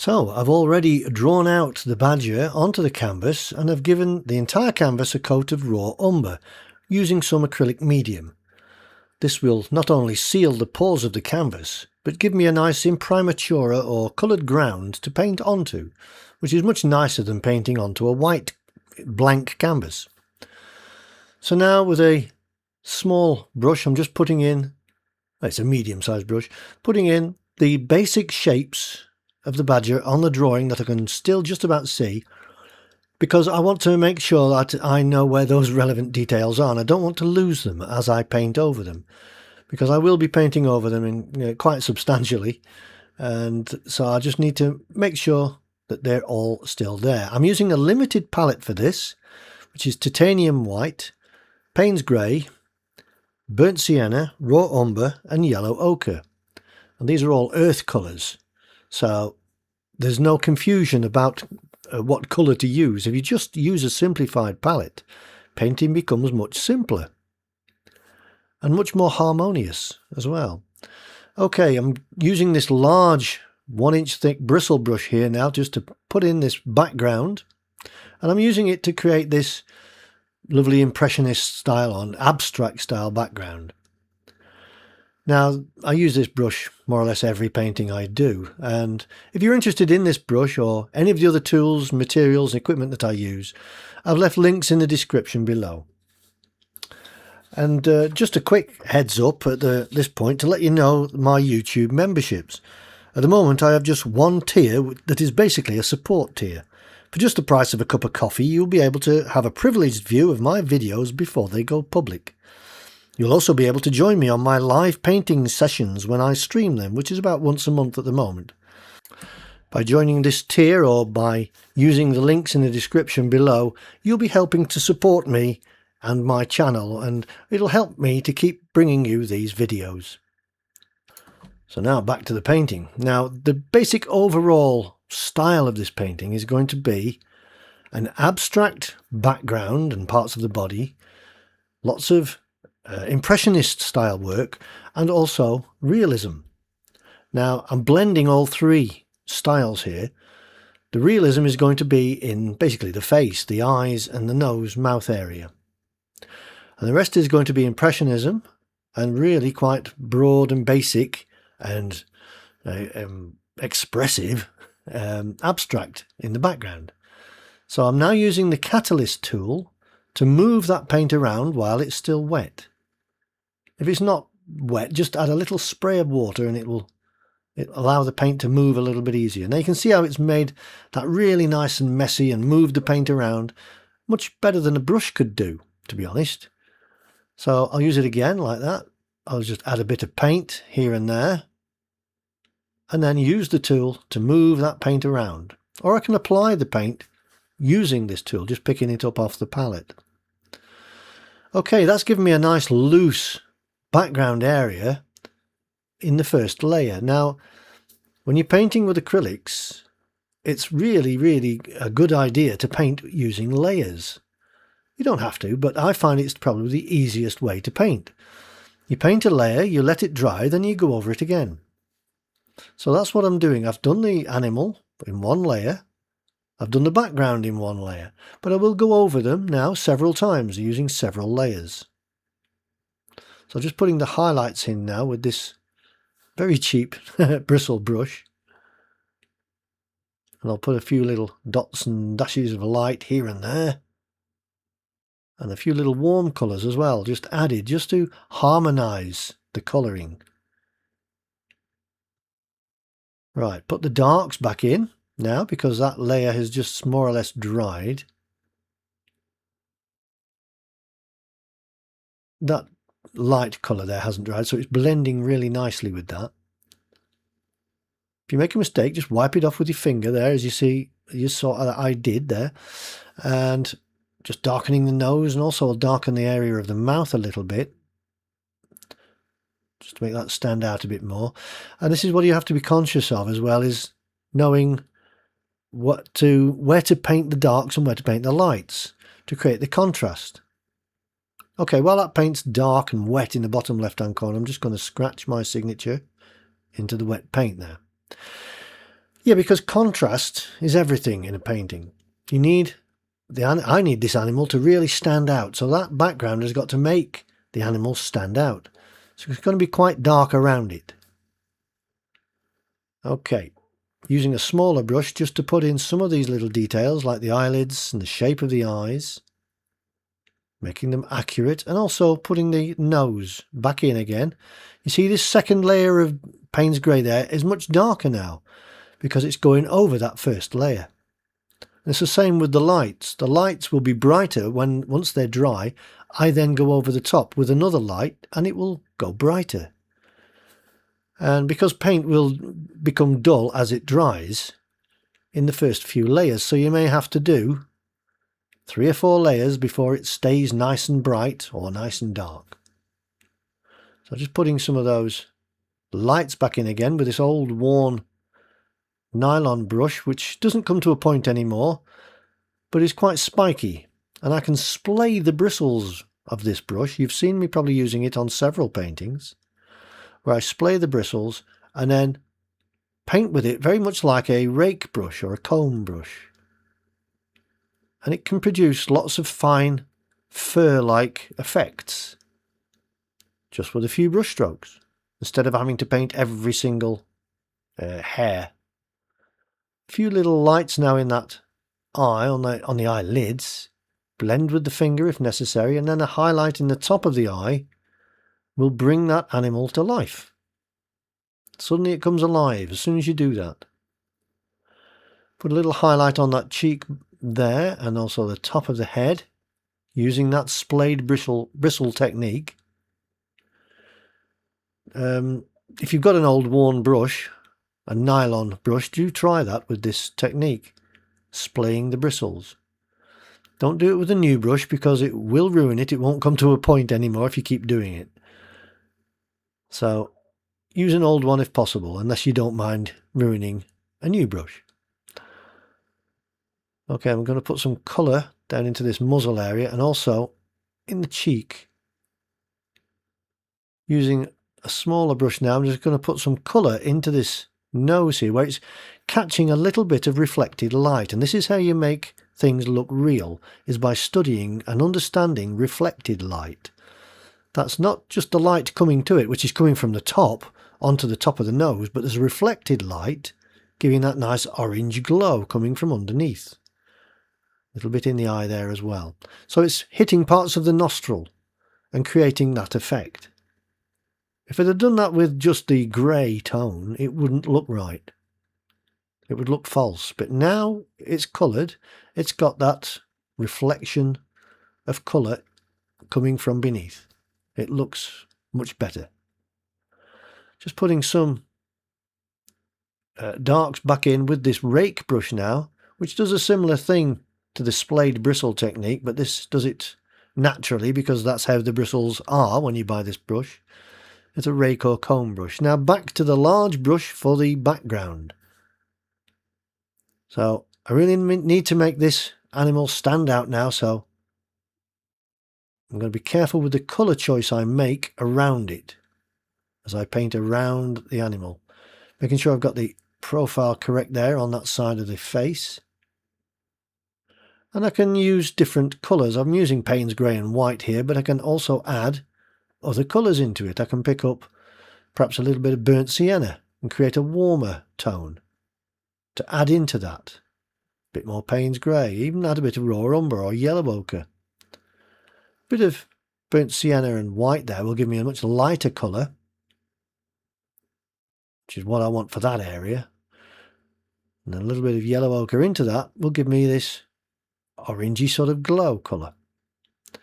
So I've already drawn out the badger onto the canvas and I've given the entire canvas a coat of raw umber using some acrylic medium. This will not only seal the pores of the canvas but give me a nice imprimatura or coloured ground to paint onto, which is much nicer than painting onto a white blank canvas. So now with a small brush I'm just putting in, it's a medium-sized brush, putting in the basic shapes of the badger on the drawing that I can still just about see, because I want to make sure that I know where those relevant details are and I don't want to lose them as I paint over them, because I will be painting over them in quite substantially, and so I just need to make sure that they're all still there. I'm using a limited palette for this, which is titanium white, Payne's grey, burnt sienna, raw umber and yellow ochre, and these are all earth colours. So there's no confusion about what colour to use. If you just use a simplified palette, painting becomes much simpler and much more harmonious as well. Okay, I'm using this large 1-inch thick bristle brush here now just to put in this background, and I'm using it to create this lovely impressionist style on abstract style background. Now, I use this brush more or less every painting I do, and if you're interested in this brush or any of the other tools, materials, equipment that I use, I've left links in the description below. And just a quick heads up at this point to let you know my YouTube memberships. At the moment I have just one tier that is basically a support tier. For just the price of a cup of coffee you'll be able to have a privileged view of my videos before they go public. You'll also be able to join me on my live painting sessions when I stream them, which is about once a month at the moment. By joining this tier or by using the links in the description below, you'll be helping to support me and my channel, and it'll help me to keep bringing you these videos. So now back to the painting. Now the basic overall style of this painting is going to be an abstract background and parts of the body, lots of Impressionist style work, and also realism. Now I'm blending all three styles here. The realism is going to be in basically the face, the eyes and the nose, mouth area. And the rest is going to be Impressionism and really quite broad and basic and expressive abstract in the background. So I'm now using the catalyst tool to move that paint around while it's still wet. If it's not wet, just add a little spray of water and it'll allow the paint to move a little bit easier. Now you can see how it's made that really nice and messy and moved the paint around much better than a brush could do, to be honest. So I'll use it again like that. I'll just add a bit of paint here and there and then use the tool to move that paint around. Or I can apply the paint using this tool, just picking it up off the palette. Okay, that's given me a nice loose background area in the first layer. Now, when you're painting with acrylics, it's really a good idea to paint using layers. You don't have to, but I find it's probably the easiest way to paint. You paint a layer, you let it dry, then you go over it again. So that's what I'm doing. I've done the animal in one layer. I've done the background in one layer, but I will go over them now several times using several layers. So just putting the highlights in now with this very cheap bristle brush. And I'll put a few little dots and dashes of light here and there. And a few little warm colours as well, just added just to harmonise the colouring. Right, put the darks back in now because that layer has just more or less dried. That light colour there hasn't dried, so it's blending really nicely with that. If you make a mistake, just wipe it off with your finger there, as you see, you saw that I did there. And just darkening the nose, and also I'll darken the area of the mouth a little bit, just to make that stand out a bit more. And this is what you have to be conscious of as well, is knowing where to paint the darks and where to paint the lights to create the contrast. Okay, while that paint's dark and wet in the bottom left hand corner, I'm just going to scratch my signature into the wet paint there. Yeah, because contrast is everything in a painting. You need I need this animal to really stand out, so that background has got to make the animal stand out. So it's going to be quite dark around it. Okay, using a smaller brush just to put in some of these little details like the eyelids and the shape of the eyes, making them accurate, and also putting the nose back in again. You see this second layer of Payne's grey there is much darker now because it's going over that first layer. And it's the same with the lights. The lights will be brighter once they're dry. I then go over the top with another light and it will go brighter. And because paint will become dull as it dries in the first few layers, so you may have to do 3 or 4 layers before it stays nice and bright or nice and dark. So just putting some of those lights back in again with this old worn nylon brush, which doesn't come to a point anymore, but is quite spiky. And I can splay the bristles of this brush. You've seen me probably using it on several paintings, where I splay the bristles and then paint with it very much like a rake brush or a comb brush. And it can produce lots of fine fur-like effects just with a few brush strokes, instead of having to paint every single hair. A few little lights now in that eye, on the eyelids, blend with the finger if necessary, and then a highlight in the top of the eye will bring that animal to life. Suddenly it comes alive as soon as you do that. Put a little highlight on that cheek there, and also the top of the head, using that splayed bristle technique. If you've got an old worn brush, a nylon brush, do try that with this technique, splaying the bristles. Don't do it with a new brush because it will ruin it. It won't come to a point anymore if you keep doing it. So use an old one if possible, unless you don't mind ruining a new brush. Okay, I'm going to put some colour down into this muzzle area and also in the cheek. Using a smaller brush now, I'm just going to put some colour into this nose here, where it's catching a little bit of reflected light. And this is how you make things look real, is by studying and understanding reflected light. That's not just the light coming to it, which is coming from the top onto the top of the nose, but there's a reflected light giving that nice orange glow coming from underneath. A little bit in the eye there as well. So it's hitting parts of the nostril and creating that effect. If it had done that with just the grey tone, it wouldn't look right. It would look false. But now it's coloured. It's got that reflection of colour coming from beneath. It looks much better. Just putting some darks back in with this rake brush now, which does a similar thing to the splayed bristle technique, but this does it naturally because that's how the bristles are when you buy this brush. It's a rake or comb brush. Now back to the large brush for the background. So I really need to make this animal stand out now, so I'm going to be careful with the colour choice I make around it as I paint around the animal, making sure I've got the profile correct there on that side of the face. And I can use different colours. I'm using Payne's grey and white here, but I can also add other colours into it. I can pick up perhaps a little bit of burnt sienna and create a warmer tone to add into that. A bit more Payne's grey, even add a bit of raw umber or yellow ochre. A bit of burnt sienna and white there will give me a much lighter colour, which is what I want for that area. And a little bit of yellow ochre into that will give me this orangey sort of glow colour. A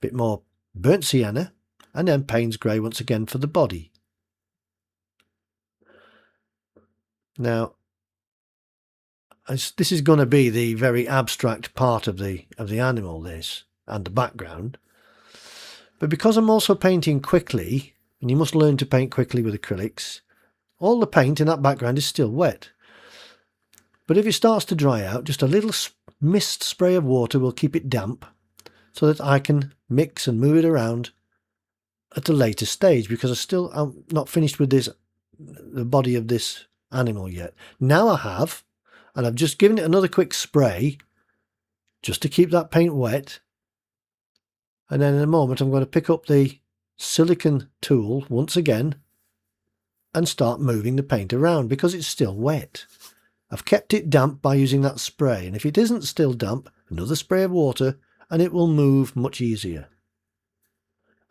bit more burnt sienna, and then Payne's grey once again for the body. Now, this is going to be the very abstract part of the animal, this, and the background. But because I'm also painting quickly, and you must learn to paint quickly with acrylics, all the paint in that background is still wet. But if it starts to dry out, just a little mist spray of water will keep it damp, so that I can mix and move it around at a later stage, because I'm not finished with the body of this animal yet. Now I have, and I've just given it another quick spray just to keep that paint wet. And then in a moment I'm going to pick up the silicone tool once again and start moving the paint around because it's still wet. I've kept it damp by using that spray, and if it isn't still damp, another spray of water and it will move much easier.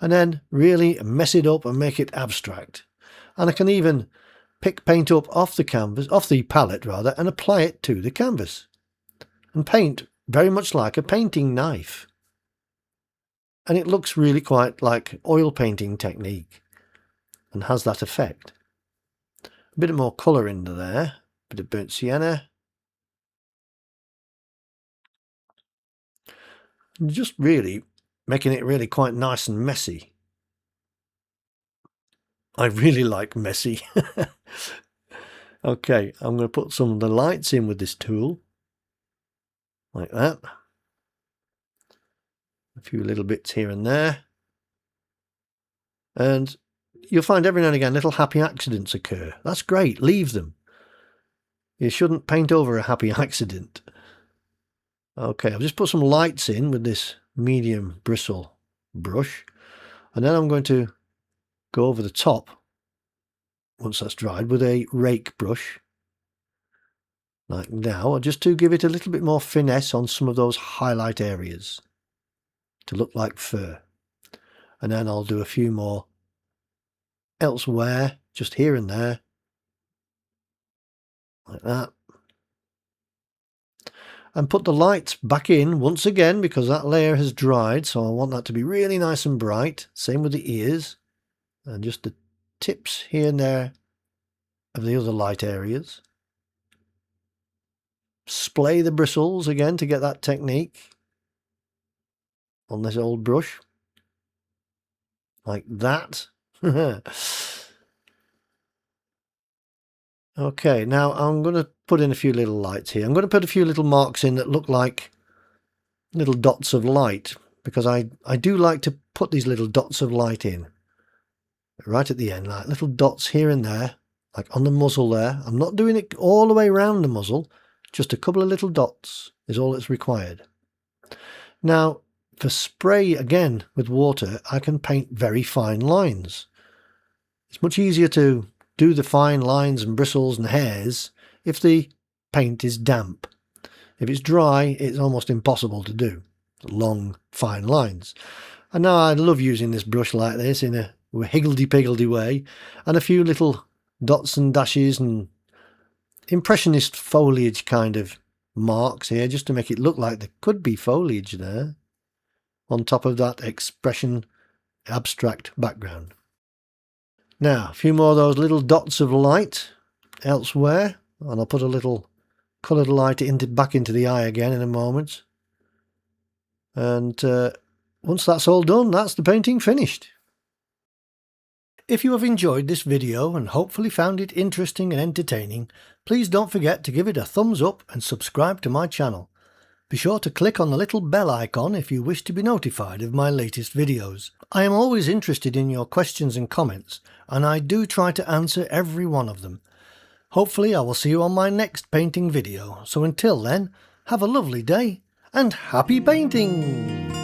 And then really mess it up and make it abstract. And I can even pick paint up off the canvas, off the palette rather, and apply it to the canvas. And paint very much like a painting knife. And it looks really quite like oil painting technique and has that effect. A bit more colour into there, a bit of burnt sienna. And just really making it really quite nice and messy. I really like messy. Okay, I'm going to put some of the lights in with this tool. Like that. A few little bits here and there. And you'll find every now and again little happy accidents occur. That's great, leave them. You shouldn't paint over a happy accident. Okay, I've just put some lights in with this medium bristle brush. And then I'm going to go over the top, once that's dried, with a rake brush. Like now, just to give it a little bit more finesse on some of those highlight areas. To look like fur. And then I'll do a few more elsewhere, just here and there, like that, and put the lights back in once again because that layer has dried, so I want that to be really nice and bright. Same with the ears, and just the tips here and there of the other light areas. Splay the bristles again to get that technique on this old brush, like that. Okay, now I'm going to put in a few little lights here. I'm going to put a few little marks in that look like little dots of light, because I do like to put these little dots of light in right at the end, like little dots here and there, like on the muzzle there. I'm not doing it all the way around the muzzle, just a couple of little dots is all that's required. Now, for spray again with water, I can paint very fine lines. It's much easier to do the fine lines and bristles and hairs if the paint is damp. If it's dry, it's almost impossible to do long, fine lines. And now I love using this brush like this in a higgledy-piggledy way, and a few little dots and dashes and impressionist foliage kind of marks here, just to make it look like there could be foliage there on top of that expression abstract background. Now, a few more of those little dots of light elsewhere, and I'll put a little coloured light back into the eye again in a moment. And once that's all done, that's the painting finished. If you have enjoyed this video and hopefully found it interesting and entertaining, please don't forget to give it a thumbs up and subscribe to my channel. Be sure to click on the little bell icon if you wish to be notified of my latest videos. I am always interested in your questions and comments, and I do try to answer every one of them. Hopefully I will see you on my next painting video, so until then, have a lovely day and happy painting!